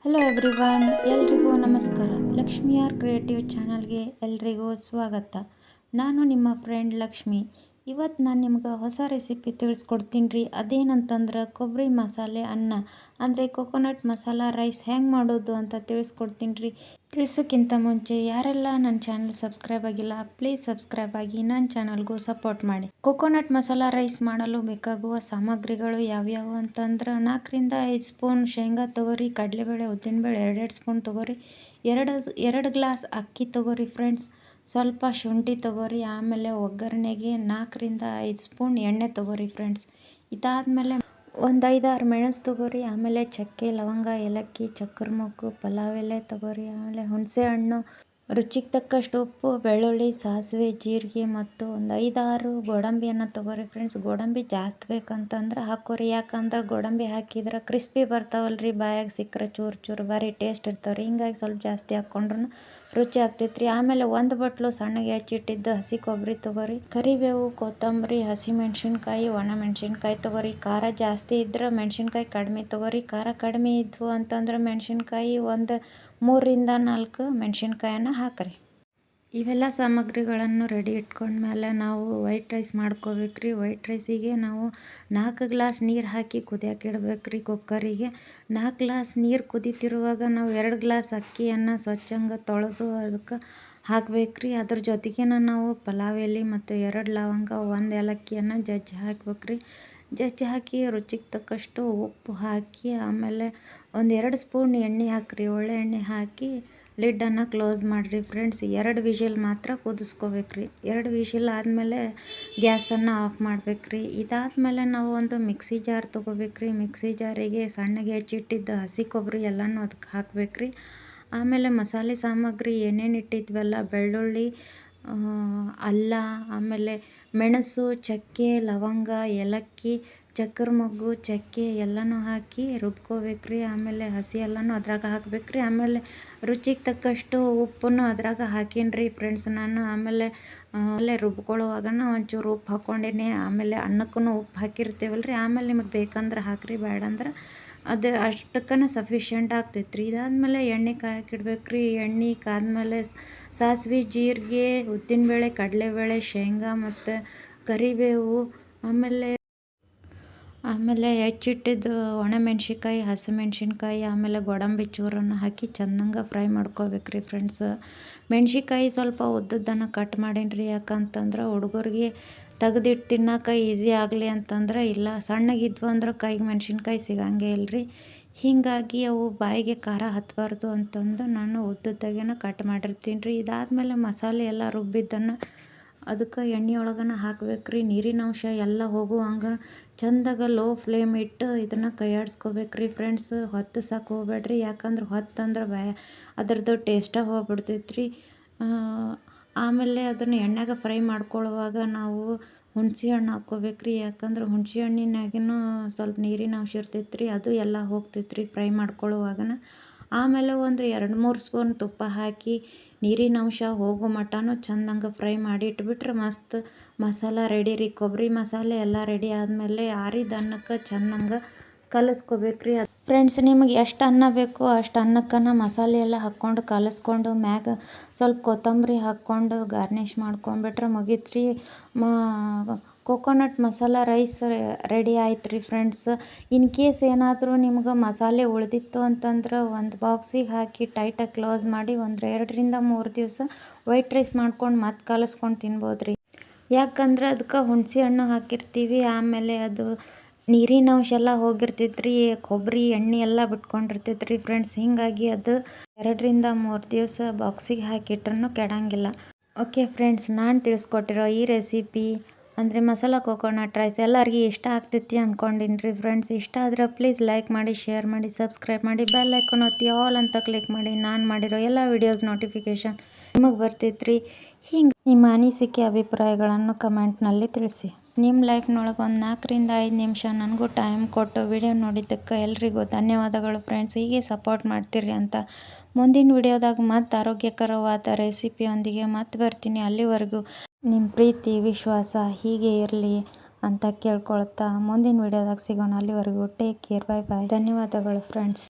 Hello everyone, ಎಲ್ರಿಗೂ ನಮಸ್ಕಾರ. Lakshmi R creative ಚಾನಲ್ಗೆ ಎಲ್ರಿಗೂ ಸ್ವಾಗತ. ನಾನು ನಿಮ್ಮ ಫ್ರೆಂಡ್ ಲಕ್ಷ್ಮಿ. ಇವತ್ತು ನಾನು ನಿಮ್ಗೆ ಹೊಸ ರೆಸಿಪಿ ತಿಳಿಸ್ಕೊಡ್ತೀನಿ ರೀ. ಅದೇನಂತಂದ್ರೆ ಕೊಬ್ಬರಿ ಮಸಾಲೆ ಅನ್ನ ಅಂದರೆ ಕೊಕೊನಟ್ ಮಸಾಲ ರೈಸ್ ಹೆಂಗೆ ಮಾಡೋದು ಅಂತ ತಿಳಿಸ್ಕೊಡ್ತೀನಿ ರೀ. ತಿಳಿಸೋಕ್ಕಿಂತ ಮುಂಚೆ ಯಾರೆಲ್ಲ ನನ್ನ ಚಾನಲ್ ಸಬ್ಸ್ಕ್ರೈಬ್ ಆಗಿಲ್ಲ ಪ್ಲೀಸ್ ಸಬ್ಸ್ಕ್ರೈಬ್ ಆಗಿ ನನ್ನ ಚಾನಲ್ಗೂ ಸಪೋರ್ಟ್ ಮಾಡಿ. ಕೊಕೊನಟ್ ಮಸಾಲ ರೈಸ್ ಮಾಡಲು ಬೇಕಾಗುವ ಸಾಮಗ್ರಿಗಳು ಯಾವ್ಯಾವು ಅಂತಂದ್ರೆ 4-5 ಸ್ಪೂನ್ ಶೇಂಗಾ ತೊಗೊರಿ, ಕಡಲೆಬೇಳೆ ಉದ್ದಿನಬೇಳೆ 2 ಸ್ಪೂನ್ ತೊಗೊರಿ, ಎರಡು ಗ್ಲಾಸ್ ಅಕ್ಕಿ ತೊಗೊರಿ ಫ್ರೆಂಡ್ಸ್, ಸ್ವಲ್ಪ ಶುಂಠಿ ತೊಗೊರಿ, ಆಮೇಲೆ ಒಗ್ಗರಣೆಗೆ 4-5 ಸ್ಪೂನ್ ಎಣ್ಣೆ ತೊಗೊರಿ ಫ್ರೆಂಡ್ಸ್. ಇದಾದಮೇಲೆ ಒಂದು 5-6 ಮೆಣಸು ತೊಗೊರಿ, ಆಮೇಲೆ ಚಕ್ಕೆ ಲವಂಗ ಏಲಕ್ಕಿ ಚಕ್ಕರ್ ಮೊಗ್ಗು ಪಲಾವ್ ಎಲೆ ತೊಗೊರಿ, ಆಮೇಲೆ ಹುಣಸೆ ಹಣ್ಣು, ರುಚಿಗೆ ತಕ್ಕಷ್ಟು ಉಪ್ಪು, ಬೆಳ್ಳುಳ್ಳಿ, ಸಾಸಿವೆ, ಜೀರಿಗೆ ಮತ್ತು ಒಂದು 5-6 ಗೋಡಂಬಿಯನ್ನು ತೊಗೊರಿ ಫ್ರೆಂಡ್ಸ್. ಗೋಡಂಬಿ ಜಾಸ್ತಿ ಬೇಕಂತಂದ್ರೆ ಹಾಕೋರಿ, ಯಾಕಂದ್ರೆ ಗೋಡಂಬಿ ಹಾಕಿದ್ರೆ ಕ್ರಿಸ್ಪಿ ಬರ್ತಾವಲ್ರಿ, ಬಾಯಾಗ ಸಿಕ್ಕರೆ ಚೂರು ಚೂರು ಭಾರಿ ಟೇಸ್ಟ್ ಇರ್ತಾವ್ರಿ. ಹಿಂಗಾಗಿ ಸ್ವಲ್ಪ ಜಾಸ್ತಿ ಹಾಕ್ಕೊಂಡ್ರು ರುಚಿ ಆಗ್ತೈತ್ರಿ. ಆಮೇಲೆ ಒಂದು ಬಟ್ಲು ಸಣ್ಣಗೆ ಹೆಚ್ಚಿಟ್ಟಿದ್ದು ಹಸಿ ಕೊಬ್ಬರಿ ತೊಗೊರಿ, ಕರಿಬೇವು, ಕೊತ್ತಂಬರಿ, ಹಸಿಮೆಣ್ಸಿನ್ಕಾಯಿ, ಒಣಮೆಣ್ಸಿನ್ಕಾಯಿ ತೊಗೊರಿ. ಖಾರ ಜಾಸ್ತಿ ಇದ್ರೆ ಮೆಣ್ಸಿನ್ಕಾಯಿ ಕಡಿಮೆ ತೊಗೊರಿ, ಖಾರ ಕಡಿಮೆ ಇದ್ವು ಅಂತಂದ್ರೆ ಮೆಣ್ಸಿನ್ಕಾಯಿ ಒಂದು 3-4 ಮೆಣ್ಸಿನ್ಕಾಯನ್ನು ಹಾಕಿರಿ. ಇವೆಲ್ಲ ಸಾಮಗ್ರಿಗಳನ್ನು ರೆಡಿ ಇಟ್ಕೊಂಡ್ಮೇಲೆ ನಾವು ವೈಟ್ ರೈಸ್ ಮಾಡ್ಕೋಬೇಕ್ರಿ. ವೈಟ್ ರೈಸಿಗೆ ನಾವು 4 ಗ್ಲಾಸ್ ನೀರು ಹಾಕಿ ಕುದಿಯೋಕೆ ಇಡಬೇಕ್ರಿ. ಕುಕ್ಕರಿಗೆ 4 ಗ್ಲಾಸ್ ನೀರು ಕುದೀತಿರುವಾಗ ನಾವು 2 ಗ್ಲಾಸ್ ಅಕ್ಕಿಯನ್ನು ಸ್ವಚ್ಛಂಗೆ ತೊಳೆದು ಅದಕ್ಕೆ ಹಾಕಬೇಕ್ರಿ. ಅದ್ರ ಜೊತೆಗೇನ ನಾವು ಪಲಾವ್ ಎಲೆ ಮತ್ತು 2 ಲವಂಗ 1 ಏಲಕ್ಕಿಯನ್ನು ಜಜ್ಜಿ ಹಾಕ್ಬೇಕ್ರಿ. ಜಜ್ಜಿ ಹಾಕಿ ರುಚಿಗೆ ತಕ್ಕಷ್ಟು ಉಪ್ಪು ಹಾಕಿ ಆಮೇಲೆ ಒಂದು 2 ಸ್ಪೂನ್ ಎಣ್ಣೆ ಹಾಕಿರಿ. ಒಳ್ಳೆ ಎಣ್ಣೆ ಹಾಕಿ ಲಿಡ್ಡನ್ನು ಕ್ಲೋಸ್ ಮಾಡಿರಿ ಫ್ರೆಂಡ್ಸ್. 2 ವಿಷಿಲ್ ಮಾತ್ರ ಕುದಿಸ್ಕೋಬೇಕ್ರಿ. 2 ವಿಷಿಲ್ ಆದಮೇಲೆ ಗ್ಯಾಸನ್ನು ಆಫ್ ಮಾಡಬೇಕ್ರಿ. ಇದಾದಮೇಲೆ ನಾವು ಒಂದು ಮಿಕ್ಸಿ ಜಾರ್ ತೊಗೋಬೇಕ್ರಿ. ಮಿಕ್ಸಿ ಜಾರಿಗೆ ಸಣ್ಣಗೆ ಹೆಚ್ಚಿಟ್ಟಿದ್ದ ಹಸಿ ಕೊಬ್ಬರಿ ಎಲ್ಲನೂ ಅದಕ್ಕೆ ಹಾಕಬೇಕ್ರಿ. ಆಮೇಲೆ ಮಸಾಲೆ ಸಾಮಗ್ರಿ ಏನೇನು ಇಟ್ಟಿದ್ವಲ್ಲ, ಬೆಳ್ಳುಳ್ಳಿ, ಅಲ್ಲ, ಆಮೇಲೆ ಮೆಣಸು, ಚಕ್ಕೆ ಲವಂಗ ಏಲಕ್ಕಿ ಚಕ್ಕರ್ ಮೊಗ್ಗು ಚಕ್ಕೆ ಎಲ್ಲನೂ ಹಾಕಿ ರುಬ್ಕೋಬೇಕ್ರಿ. ಆಮೇಲೆ ಹಸಿ ಎಲ್ಲನೂ ಅದ್ರಾಗ ಹಾಕಬೇಕ್ರಿ. ಆಮೇಲೆ ರುಚಿಗೆ ತಕ್ಕಷ್ಟು ಉಪ್ಪನ್ನು ಅದ್ರಾಗ ಹಾಕೀನಿ ಫ್ರೆಂಡ್ಸ್ ನಾನು. ಆಮೇಲೆ ರುಬ್ಕೊಳ್ಳುವಾಗನ ಒಂಚೂರು ಉಪ್ಪು ಹಾಕ್ಕೊಂಡೀನಿ. ಆಮೇಲೆ ಅನ್ನಕ್ಕೂ ಉಪ್ಪು ಹಾಕಿರ್ತೀವಲ್ರಿ, ಆಮೇಲೆ ನಿಮಗೆ ಬೇಕಂದ್ರೆ ಹಾಕಿರಿ, ಬೇಡಂದ್ರೆ ಅದು ಅಷ್ಟಕ್ಕನ ಸಫಿಷಿಯೆಂಟ್ ಆಗ್ತೈತ್ರಿ. ಇದಾದಮೇಲೆ ಎಣ್ಣೆ ಕಾಯಕ್ಕಿಡ್ಬೇಕ್ರಿ. ಎಣ್ಣೆ ಕಾದ್ಮೇಲೆ ಸಾಸಿವೆ, ಜೀರಿಗೆ, ಉದ್ದಿನಬೇಳೆ, ಕಡಲೆಬೇಳೆ, ಶೇಂಗಾ ಮತ್ತು ಕರಿಬೇವು, ಆಮೇಲೆ ಹೆಚ್ಚಿಟ್ಟಿದ್ದು ಒಣಮೆಣ್ಸಿನ್ಕಾಯಿ, ಹಸಿಮೆಣ್ಸಿನ್ಕಾಯಿ, ಆಮೇಲೆ ಗೋಡಂಬಿ ಚೂರನ್ನು ಹಾಕಿ ಚೆನ್ನಾಗಿ ಫ್ರೈ ಮಾಡ್ಕೋಬೇಕ್ರಿ ಫ್ರೆಂಡ್ಸ್. ಮೆಣ್ಸಿನ್ಕಾಯಿ ಸ್ವಲ್ಪ ಉದ್ದದ್ದನ್ನು ಕಟ್ ಮಾಡೀನಿ, ಯಾಕಂತಂದ್ರೆ ಹುಡುಗರಿಗೆ ತೆಗ್ದಿಟ್ಟು ತಿನ್ನೋಕೆ ಈಸಿ ಆಗಲಿ ಅಂತಂದ್ರೆ. ಇಲ್ಲ ಸಣ್ಣಗಿದ್ವು ಅಂದ್ರೆ ಕೈಗೆ ಮೆಣ್ಸಿನ್ಕಾಯಿ ಸಿಗಂಗೆ ಇಲ್ಲರಿ, ಹೀಗಾಗಿ ಅವು ಬಾಯಿಗೆ ಖಾರ ಹತ್ತಬಾರ್ದು ಅಂತಂದು ನಾನು ಉದ್ದದ್ದಾಗೇನ ಕಟ್ ಮಾಡಿರ್ತೀನಿ ರೀ. ಇದಾದಮೇಲೆ ಮಸಾಲೆ ಎಲ್ಲ ರುಬ್ಬಿದ್ದನ್ನು ಅದಕ್ಕೆ ಎಣ್ಣೆ ಒಳಗನ ಹಾಕ್ಬೇಕ್ರಿ. ನೀರಿನ ಅಂಶ ಎಲ್ಲ ಹೋಗುವಂಗೆ ಚಂದಾಗ ಲೋ ಫ್ಲೇಮ್ ಇಟ್ಟು ಇದನ್ನು ಕೈಯಾಡಿಸ್ಕೋಬೇಕ್ರಿ ಫ್ರೆಂಡ್ಸ್. ಹೊತ್ತಿಸಕ್ಕೆ ಹೋಗ್ಬೇಡ್ರಿ, ಯಾಕಂದ್ರೆ ಹೊತ್ತಂದ್ರೆ ಅದ್ರದ್ದು ಟೇಸ್ಟಾಗಿ ಹೋಗ್ಬಿಡ್ತೈತ್ರಿ. ಆಮೇಲೆ ಅದನ್ನು ಎಣ್ಣೆಗೆ ಫ್ರೈ ಮಾಡ್ಕೊಳ್ಳುವಾಗ ನಾವು ಹುಣಸೆ ಹಣ್ಣು ಹಾಕ್ಕೋಬೇಕ್ರಿ, ಯಾಕಂದ್ರೆ ಹುಣಸೆ ಹಣ್ಣಿನಾಗಿನೂ ಸ್ವಲ್ಪ ನೀರಿನ ಅಂಶ ಇರ್ತೈತ್ರಿ, ಅದು ಎಲ್ಲ ಹೋಗ್ತೈತ್ರಿ ಫ್ರೈ ಮಾಡ್ಕೊಳ್ಳುವಾಗನ. ಆಮೇಲೆ ಒಂದು 2-3 ಸ್ಪೂನ್ ತುಪ್ಪ ಹಾಕಿ ನೀರಿನ ಅಂಶ ಹೋಗೋ ಮಟನೂ ಚೆಂದಂಗೆ ಫ್ರೈ ಮಾಡಿ ಇಟ್ಬಿಟ್ರೆ ಮಸ್ತ್ ಮಸಾಲ ರೆಡಿ ರೀ. ಕೊಬ್ಬರಿ ಮಸಾಲೆ ಎಲ್ಲ ರೆಡಿ ಆದಮೇಲೆ ಆರಿದ ಅನ್ನಕ್ಕೆ ಚೆನ್ನಾಗಿ ಕಲಿಸ್ಕೋಬೇಕ್ರಿ ಫ್ರೆಂಡ್ಸ್. ನಿಮಗೆ ಎಷ್ಟು ಅನ್ನ ಬೇಕು ಅಷ್ಟು ಅನ್ನಕ್ಕನ ಮಸಾಲೆ ಎಲ್ಲ ಹಾಕ್ಕೊಂಡು ಕಲಿಸ್ಕೊಂಡು ಮ್ಯಾಗ ಸ್ವಲ್ಪ ಕೊತ್ತಂಬರಿ ಹಾಕ್ಕೊಂಡು ಗಾರ್ನಿಷ್ ಮಾಡ್ಕೊಂಡ್ಬಿಟ್ರೆ ಮುಗೀತ್ರಿ. ಕೊಕೊನಟ್ ಮಸಾಲ ರೈಸ್ ರೆಡಿ ಆಯ್ತು ರೀ ಫ್ರೆಂಡ್ಸ್. ಇನ್ ಕೇಸ್ ಏನಾದರೂ ನಿಮ್ಗೆ ಮಸಾಲೆ ಉಳಿದಿತ್ತು ಅಂತಂದ್ರೆ ಒಂದು ಬಾಕ್ಸಿಗೆ ಹಾಕಿ ಟೈಟಾಗಿ ಕ್ಲೋಸ್ ಮಾಡಿ ಒಂದು 2-3 ದಿವಸ ವೈಟ್ ರೈಸ್ ಮಾಡ್ಕೊಂಡು ಮತ್ತೆ ಕಲಿಸ್ಕೊಂಡು ತಿನ್ಬೋದು ರೀ. ಯಾಕಂದ್ರೆ ಅದಕ್ಕೆ ಹುಣಸೆ ಹಣ್ಣು ಹಾಕಿರ್ತೀವಿ, ಆಮೇಲೆ ಅದು ನೀರಿನ ಅಂಶ ಎಲ್ಲ ಹೋಗಿರ್ತೈತ್ರಿ, ಕೊಬ್ಬರಿ ಎಣ್ಣೆ ಎಲ್ಲ ಬಿಟ್ಕೊಂಡಿರ್ತೈತ್ರಿ ಫ್ರೆಂಡ್ಸ್. ಹೀಗಾಗಿ ಅದು 2-3 ದಿವಸ ಬಾಕ್ಸಿಗೆ ಹಾಕಿಟ್ರೂ ಕೆಡಂಗಿಲ್ಲ. ಓಕೆ ಫ್ರೆಂಡ್ಸ್, ನಾನು ತಿಳಿಸ್ಕೊಟ್ಟಿರೋ ಈ ರೆಸಿಪಿ ಅಂದರೆ ಮಸಾಲ ಕೊಕೊನಟ್ ರೈಸ್ ಎಲ್ಲರಿಗೂ ಇಷ್ಟ ಆಗ್ತೈತಿ ಅಂದ್ಕೊಂಡಿನಿ ರೀ ಫ್ರೆಂಡ್ಸ್. ಇಷ್ಟ ಆದರೆ ಪ್ಲೀಸ್ ಲೈಕ್ ಮಾಡಿ, ಶೇರ್ ಮಾಡಿ, ಸಬ್ಸ್ಕ್ರೈಬ್ ಮಾಡಿ, ಬೆಲ್ ಐಕಾನ್ ಒತ್ತಿ ಆಲ್ ಅಂತ ಕ್ಲಿಕ್ ಮಾಡಿ. ನಾನು ಮಾಡಿರೋ ಎಲ್ಲ ವೀಡಿಯೋಸ್ ನೋಟಿಫಿಕೇಷನ್ ನಿಮಗೆ ಬರ್ತೈತ್ರಿ. ಹಿಂಗೆ ನಿಮ್ಮ ಅನಿಸಿಕೆ ಅಭಿಪ್ರಾಯಗಳನ್ನು ಕಮೆಂಟ್ನಲ್ಲಿ ತಿಳಿಸಿ. ನಿಮ್ಮ ಲೈಫ್ನೊಳಗೆ ಒಂದು 4-5 ನಿಮಿಷ ನನಗೂ ಟೈಮ್ ಕೊಟ್ಟು ವಿಡಿಯೋ ನೋಡಿದ್ದಕ್ಕೆ ಎಲ್ರಿಗೂ ಧನ್ಯವಾದಗಳು ಫ್ರೆಂಡ್ಸ್. ಹೀಗೆ ಸಪೋರ್ಟ್ ಮಾಡ್ತೀರಿ ಅಂತ ಮುಂದಿನ ವಿಡಿಯೋದಾಗ ಮತ್ತೆ ಆರೋಗ್ಯಕರವಾದ ರೆಸಿಪಿಯೊಂದಿಗೆ ಮತ್ತೆ ಬರ್ತೀನಿ. ಅಲ್ಲಿವರೆಗೂ ನಿಮ್ಮ ಪ್ರೀತಿ ವಿಶ್ವಾಸ ಹೀಗೆ ಇರಲಿ ಅಂತ ಕೇಳ್ಕೊಳ್ತಾ ಮುಂದಿನ ವಿಡಿಯೋದಾಗ ಸಿಗೋಣ. ಅಲ್ಲಿವರೆಗೂ ಟೇಕ್ ಕೇರ್, ಬಾಯ್ ಬಾಯ್. ಧನ್ಯವಾದಗಳು ಫ್ರೆಂಡ್ಸ್.